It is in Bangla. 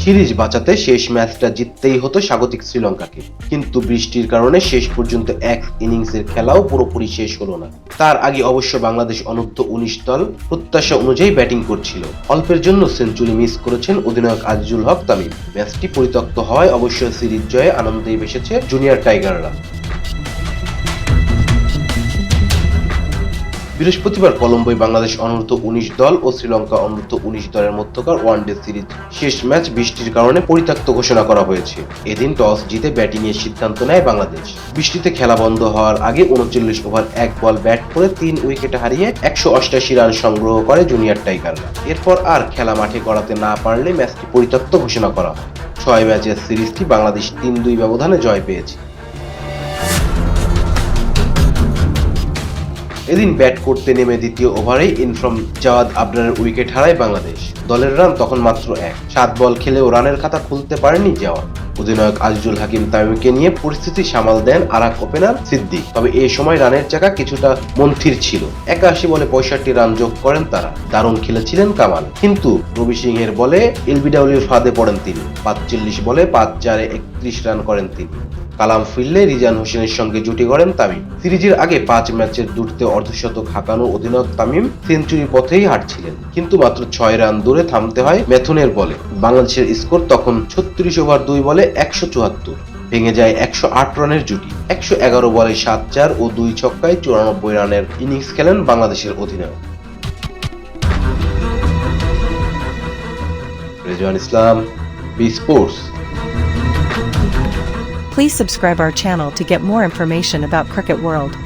সিরিজ বাঁচাতে শেষ ম্যাচটা জিততেই হতো স্বাগতিক শ্রীলঙ্কাকে, কিন্তু বৃষ্টির কারণে শেষ পর্যন্ত এক ইনিংসের খেলাও পুরোপুরি শেষ হলো না। তার আগে অবশ্য বাংলাদেশ অনূর্ধ্ব-19 দল প্রত্যাশা অনুযায়ী ব্যাটিং করছিল। অল্পের জন্য সেঞ্চুরি মিস করেছেন অধিনায়ক আজিজুল হক তামিম। ম্যাচটি পরিত্যক্ত হওয়ায় অবশ্য সিরিজ জয়ে আনন্দেই ভেসেছে জুনিয়র টাইগাররা। বৃহস্পতিবার কলম্বোয় বাংলাদেশ অনূর্ধ্ব-19 দল ও শ্রীলঙ্কা অনূর্ধ্ব-19 দলের মধ্যকার ওয়ানডে সিরিজ শেষ ম্যাচ বৃষ্টির কারণে পরিত্যক্ত ঘোষণা করা হয়েছে। এদিন টস জিতে ব্যাটিংয়ের সিদ্ধান্ত নেয় বাংলাদেশ। বৃষ্টিতে খেলা বন্ধ হওয়ার আগে ৩৯ ওভার ১ বল ব্যাট করে ৩ উইকেট হারিয়ে ১৮৮ রান সংগ্রহ করে জুনিয়র টাইগাররা। এরপর আর খেলা মাঠে গড়াতে না পারলে ম্যাচটি পরিত্যক্ত ঘোষণা করা হয়। ৬ ম্যাচের সিরিজটি বাংলাদেশ ৩-২ ব্যবধানে জয় পেয়েছে। এদিন ব্যাট করতে নেমে দ্বিতীয় ওভারেই ইনফ্রম জাওয়াদ আবরারের উইকেট হারায় বাংলাদেশ। দলের রান তখন মাত্র ১। ৭ বল খেলেও রানের খাতা খুলতে পারেনি জাওয়াদ। অধিনায়ক আজিজুল হাকিম তামিমকে নিয়ে পরিস্থিতি সামাল দেন আরাক ওপেনার সিদ্দিক। তবে এ সময় রানের চাকা কিছুটা মন্থির ছিল। ৮১ বলে ৬৫ রান যোগ করেন তারা। দারুণ খেলেছিলেন কামাল, কিন্তু রবি সিংহের বলে এলবিডব্লিউর ফাঁদে পড়েন তিনি। ৪৫ বলে ৫-৪-এ ৩১ রান করেন তিনি। কালাম ফিরলে রিজান হোসেনের সঙ্গে জুটি গড়েন তামিম। সিরিজের আগে ৫ ম্যাচের দুটিতে অর্ধশতক হাঁকানো অধিনায়ক তামিম সেঞ্চুরির পথেই হাঁটছিলেন, কিন্তু মাত্র ৬ রান দূরে থামতে হয় ম্যাথুনের বলে। বাংলাদেশের স্কোর তখন ৩৬ ওভার ২ বলে ১৭৪। ভেঙে যায় ১০৮ রানের জুটি। ১১১ বলে ৭-৪ ও ২ ছক্কায় ৯৪ রানের ইনিংস খেলেন বাংলাদেশের অধিনায়ক। Rezwan Islam, B Sports. Please subscribe our channel to get more information about Cricket World.